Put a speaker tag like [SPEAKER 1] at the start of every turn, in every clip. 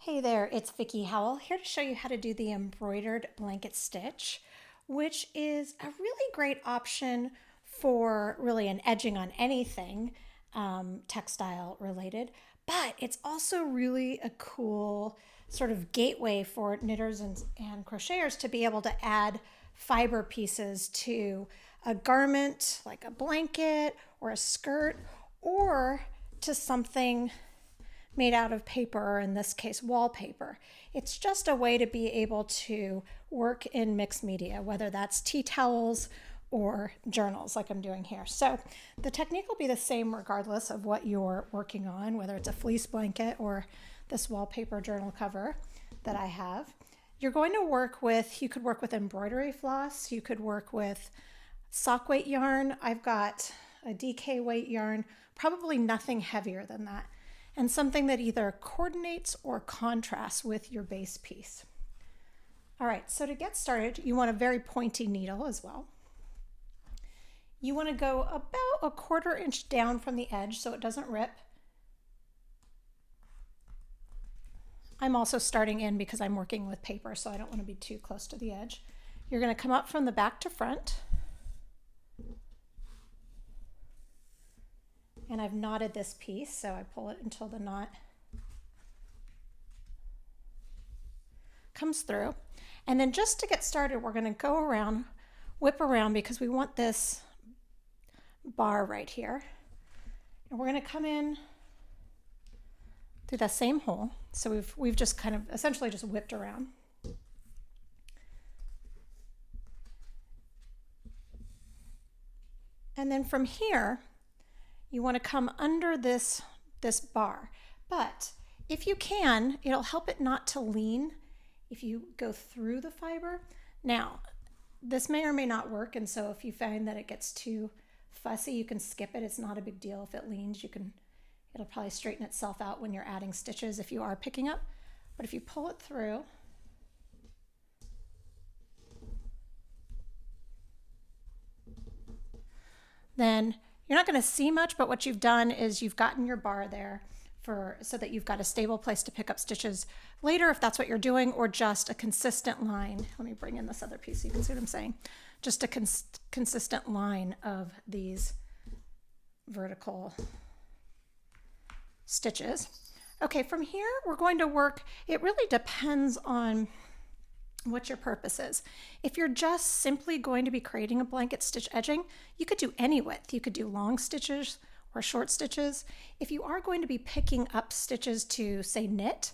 [SPEAKER 1] Hey there, it's Vicki Howell here to show you how to do the embroidered blanket stitch, which is a really great option for really an edging on anything textile related, but it's also really a cool sort of gateway for knitters and crocheters to be able to add fiber pieces to a garment like a blanket or a skirt or to something made out of paper, or in this case, wallpaper. It's just a way to be able to work in mixed media, whether that's tea towels or journals like I'm doing here. So the technique will be the same regardless of what you're working on, whether it's a fleece blanket or this wallpaper journal cover that I have. You're going to work with, you could work with embroidery floss, you could work with sock weight yarn. I've got a DK weight yarn, probably nothing heavier than that, and something that either coordinates or contrasts with your base piece. All right, so to get started, you want a very pointy needle as well. You want to go about a 1/4 inch down from the edge so it doesn't rip. I'm also starting in because I'm working with paper, so I don't want to be too close to the edge. You're going to come up from the back to front. And I've knotted this piece, so I pull it until the knot comes through. And then just to get started, we're going to go around, whip around, because we want this bar right here. And we're going to come in through that same hole. So we've just kind of essentially just whipped around. And then from here, you want to come under this bar. But if you can, it'll help it not to lean if you go through the fiber. Now, this may or may not work, and so if you find that it gets too fussy, you can skip it. It's not a big deal if it leans. It'll probably straighten itself out when you're adding stitches if you are picking up. But if you pull it through, then you're not going to see much, but what you've done is you've gotten your bar there so that you've got a stable place to pick up stitches later if that's what you're doing, or just a consistent line. Let me bring in this other piece so you can see what I'm saying. Just a consistent line of these vertical stitches. Okay, from here we're going to work, it really depends on what your purpose is. If you're just simply going to be creating a blanket stitch edging, you could do any width. You could do long stitches or short stitches. If you are going to be picking up stitches to, say, knit,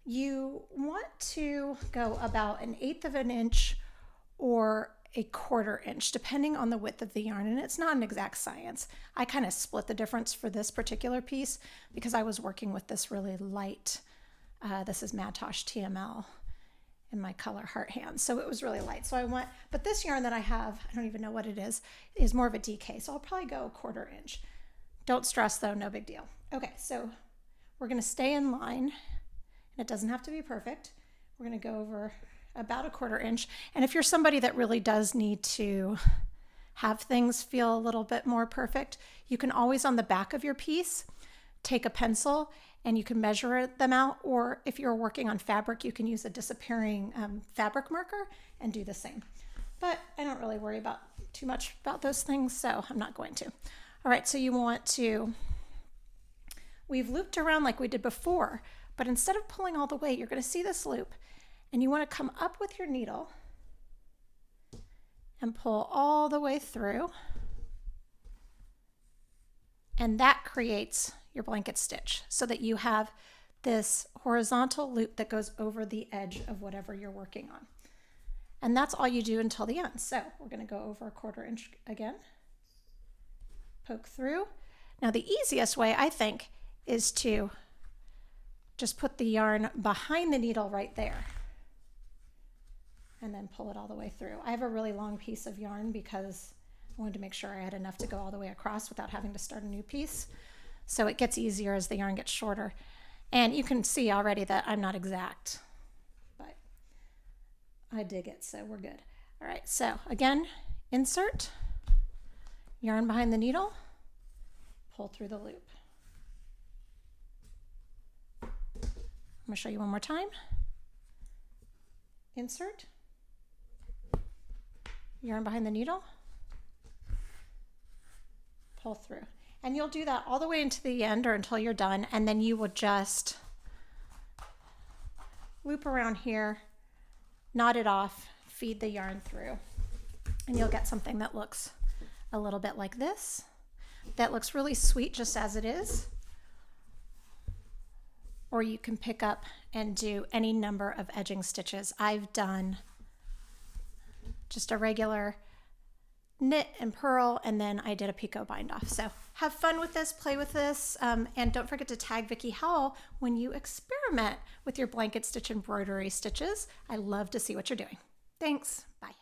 [SPEAKER 1] you want to go about 1/8 of an inch or a 1/4 inch, depending on the width of the yarn. And it's not an exact science. I kind of split the difference for this particular piece because I was working with this really light, this is Madtosh TML, in my color Heart Hands. So it was really light. So but this yarn that I have, I don't even know what it is more of a DK. So I'll probably go 1/4 inch. Don't stress though, no big deal. Okay, so we're gonna stay in line, and it doesn't have to be perfect. We're gonna go over about a 1/4 inch. And if you're somebody that really does need to have things feel a little bit more perfect, you can always on the back of your piece, take a pencil and you can measure them out, or if you're working on fabric, you can use a disappearing fabric marker and do the same. But I don't really worry too much about those things, so I'm not going to. All right, so we've looped around like we did before, but instead of pulling all the way, you're going to see this loop, and you want to come up with your needle and pull all the way through, and that creates your blanket stitch so that you have this horizontal loop that goes over the edge of whatever you're working on. And that's all you do until the end. So we're going to go over a 1/4 inch again, poke through. Now the easiest way, I think, is to just put the yarn behind the needle right there and then pull it all the way through. I have a really long piece of yarn because I wanted to make sure I had enough to go all the way across without having to start a new piece. So it gets easier as the yarn gets shorter. And you can see already that I'm not exact, but I dig it, so we're good. All right, so again, insert, yarn behind the needle, pull through the loop. going to show you one more time. Insert, yarn behind the needle, pull through. And you'll do that all the way into the end or until you're done, and then you will just loop around here, knot it off, feed the yarn through, and you'll get something that looks a little bit like this. That looks really sweet just as it is. Or you can pick up and do any number of edging stitches. I've done just a regular knit and purl, and then I did a picot bind off. So have fun with this, play with this, and don't forget to tag Vicki Howell when you experiment with your blanket stitch embroidery stitches. I love to see what you're doing. Thanks, bye.